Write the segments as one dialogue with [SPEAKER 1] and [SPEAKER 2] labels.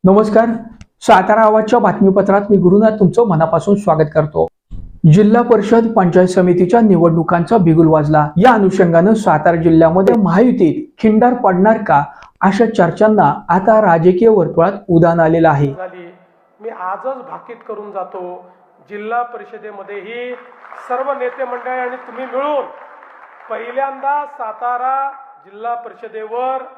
[SPEAKER 1] नमस्कार. सातारा आवाजच्या बातमीपत्रात मी गुरुनाथ तुमचं मनापासून स्वागत करतो. जिल्हा परिषद पंचायत समितीच्या निवडणुकांचा बिगुल वाजला. या अनुषंगानं सातारा जिल्ह्यामध्ये महायुतीत खिंडार पडणार का अशा चर्चांना आता राजकीय वर्तुळात उधाण आलेलं आहे.
[SPEAKER 2] मी आजच भाकीत करून जातो. जिल्हा परिषदेमध्येही सर्व नेते मंडळी आणि तुम्ही मिळून पहिल्यांदा सातारा जिल्हा परिषदेवर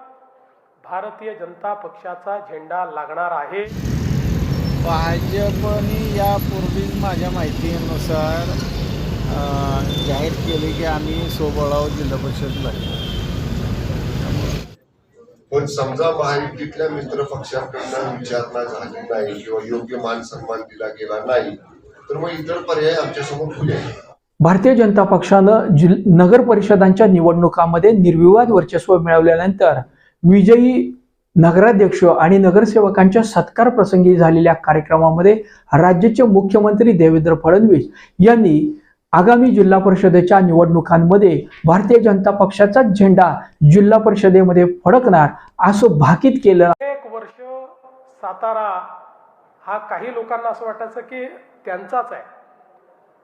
[SPEAKER 2] भारतीय जनता पक्षाचा झेंडा लागणार आहे.
[SPEAKER 3] भाजपने यापूर्वीच माझ्या माहितीनुसार जाहीर केले की आम्ही सोबळाव जिल्हा परिषद लागलो.
[SPEAKER 4] पण समजा महायुतीतल्या मित्र पक्षांकडून विचारणा झाली नाही किंवा योग्य मान सन्मान दिला गेला नाही तर मग इतर पर्याय आमच्यासमोर खुले आहेत.
[SPEAKER 1] भारतीय जनता पक्षानं नगर परिषदांच्या निवडणुकांमध्ये निर्विवाद वर्चस्व मिळवल्यानंतर विजयी नगराध्यक्ष आणि नगरसेवकांच्या सत्कार प्रसंगी झालेल्या कार्यक्रमामध्ये राज्याचे मुख्यमंत्री देवेंद्र फडणवीस यांनी आगामी जिल्हा परिषदेच्या निवडणुकांमध्ये भारतीय जनता पक्षाचा झेंडा जिल्हा परिषदेमध्ये फडकणार असं भाकीत केलं.
[SPEAKER 2] एक वर्ष सातारा हा काही लोकांना असं वाटायचं की त्यांचाच आहे,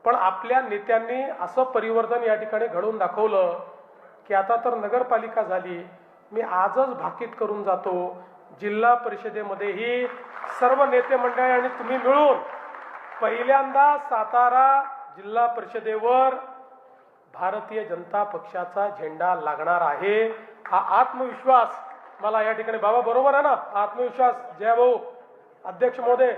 [SPEAKER 2] पण आपल्या नेत्यांनी असं परिवर्तन या ठिकाणी घडवून दाखवलं की आता तर नगरपालिका झाली. मी आजच भाकीत करून जातो. जिल्हा परिषदेमध्येही सर्व नेते मंडळी आणि तुम्ही मिळून पहिल्यांदा सातारा जिल्हा परिषदेवर भारतीय जनता पक्षाचा झेंडा लागणार आहे. हा आत्मविश्वास मला या ठिकाणी, बाबा बरोबर आहे ना, आत्मविश्वास जय भाऊ अध्यक्ष महोदय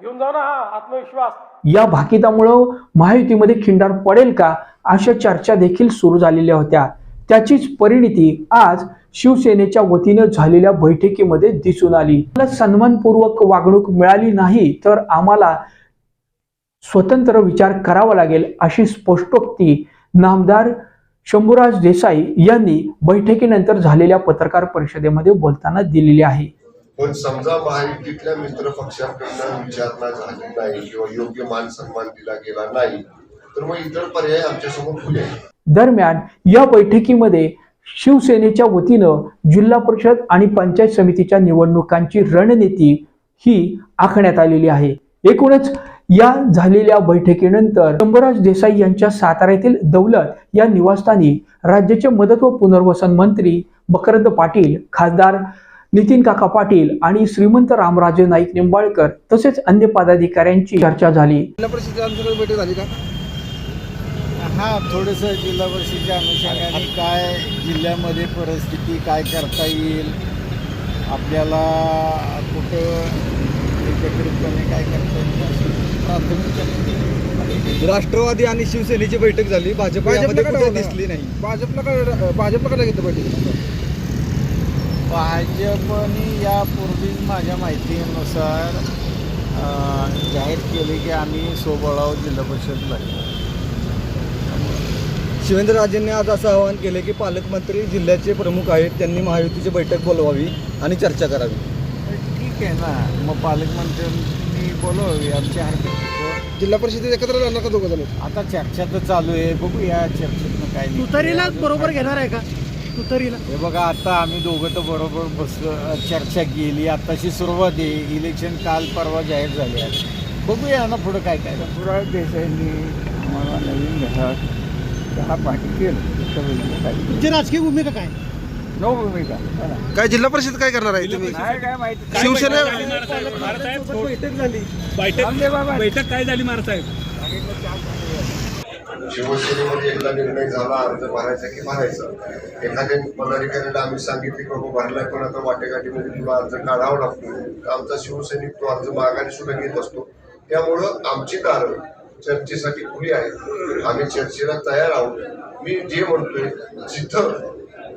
[SPEAKER 2] घेऊन जाऊ ना, हा आत्मविश्वास.
[SPEAKER 1] या भाकितामुळं महायुतीमध्ये खिंडार पडेल का अशा चर्चा देखील सुरू झालेल्या होत्या. त्याचीच परिणिती आज शिवसेनेच्या वतीने झालेल्या बैठकीमध्ये दिसून आली. सन्मानपूर्वक वागणूक मिळाली नाही तर आम्हाला स्वतंत्र विचार करावा लागेल अशी स्पष्टोक्ती नामदार शंभूराज देसाई यांनी बैठकीनंतर झालेल्या पत्रकार परिषदेमध्ये बोलताना दिलेली आहे.
[SPEAKER 4] पण समजा महायुतीतल्या मित्र पक्षांकडून विचारणा झाली नाही किंवा योग्य मान सन्मान दिला गेला नाही तर मग इतर पर्याय आमच्यासमोर खुले आहेत.
[SPEAKER 1] दरम्यान या बैठकीमध्ये शिवसेनेच्या वतीनं जिल्हा परिषद आणि पंचायत समितीच्या निवडणुकांची रणनीती ही आखण्यात आलेली आहे. एकूणच या झालेल्या बैठकीनंतर शंभूराज देसाई यांच्या सातारा येथील दौलत या निवासस्थानी राज्याचे मदत व पुनर्वसन मंत्री मकरंद पाटील, खासदार नितीन काका पाटील आणि श्रीमंत रामराजे नाईक निंबाळकर तसेच अन्य पदाधिकाऱ्यांची चर्चा झाली.
[SPEAKER 3] जिल्हा परिषदेची बैठक झाली का? हा, थोडंसं जिल्हा परिषदेच्या अनुषंगाने काय जिल्ह्यामध्ये परिस्थिती काय करता येईल, आपल्याला कुठं एकत्रितपणे काय करता येईल प्राथमिक.
[SPEAKER 5] राष्ट्रवादी आणि शिवसेनेची बैठक झाली. भाजपला दिसली नाही. भाजपला काय घेतलं बैठक?
[SPEAKER 3] भाजपने यापूर्वीच माझ्या माहितीनुसार जाहीर केले की आम्ही सोबळाव जिल्हा परिषद लागलो.
[SPEAKER 5] शिवेंद्रराजेंनी आज असं आवाहन केले की पालकमंत्री जिल्ह्याचे प्रमुख आहेत, त्यांनी महायुतीची बैठक बोलवावी आणि चर्चा करावी.
[SPEAKER 3] ठीक आहे ना, मग पालकमंत्र्यांनी बोलवावी. आमच्या हरकत
[SPEAKER 5] जिल्हा परिषदेत एकत्र राहणार का दोघं जण?
[SPEAKER 3] आता चर्चा तर चालू आहे, बघूया चर्चेतनं काय.
[SPEAKER 2] तुतारीला बरोबर घेणार आहे का? तुतारीला
[SPEAKER 3] हे बघा, आता आम्ही दोघं तर बरोबर बसलो, चर्चा केली, आताशी सुरुवात आहे. इलेक्शन काल परवा जाहीर झाले आहे, बघूया ना पुढं काय काय.
[SPEAKER 5] शंभूराज देसाईंनी आम्हाला नवीन घरात चहा पाठी केलं.
[SPEAKER 2] तुमची राजकीय भूमिका काय?
[SPEAKER 3] नो भूमिका
[SPEAKER 5] काय जिल्हा परिषद काय करणार आहे तुम्ही?
[SPEAKER 3] काय माहिती.
[SPEAKER 5] शिवसेना
[SPEAKER 2] बैठक काय झाली महाराज?
[SPEAKER 4] शिवसेनेमध्ये एकदा निर्णय झाला अर्ज भरायचा की भरायचा. एखाद्या पदाधिकाऱ्याला आम्ही सांगितले की बाबा भरलाय पण आता वाटेघाटीमध्ये तुला अर्ज काढावा लागतो. आमचा शिवसैनिक तो अर्ज माघारी सुद्धा घेत असतो. त्यामुळं आमची कारण चर्चेसाठी खुली आहे. आम्ही चर्चेला तयार आहोत. मी जे म्हणतोय, जिथं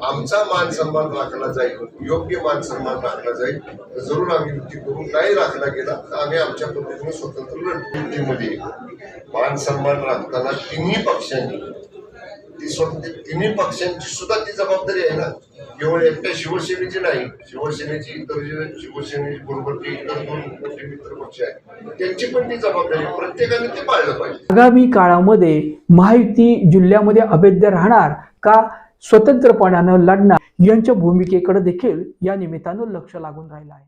[SPEAKER 4] आमचा मान सन्मान राखला जाईल, योग्य मान सन्मान राखला जाईल तर जरूर आम्ही युती करू. नाही राखला गेला तर आम्ही आमच्या पद्धतीने स्वतंत्र युतीमध्ये मान सन्मान राखताना तिन्ही पक्षांची सुद्धा ती जबाबदारी आहे ना. केवळ एकट्या शिवसेनेची नाही, शिवसेनेची इतर शिवसेनेची बरोबर ते इतर दोन मोठे मित्र पक्ष आहेत त्यांची पण ती जबाबदारी प्रत्येकाने ते पाळलं पाहिजे.
[SPEAKER 1] आगामी काळामध्ये महायुती जिल्ह्यामध्ये अभेद्य राहणार का स्वतंत्रपणानं लढणार यांच्या भूमिकेकडे देखील या निमित्तानं लक्ष लागून राहिलं आहे.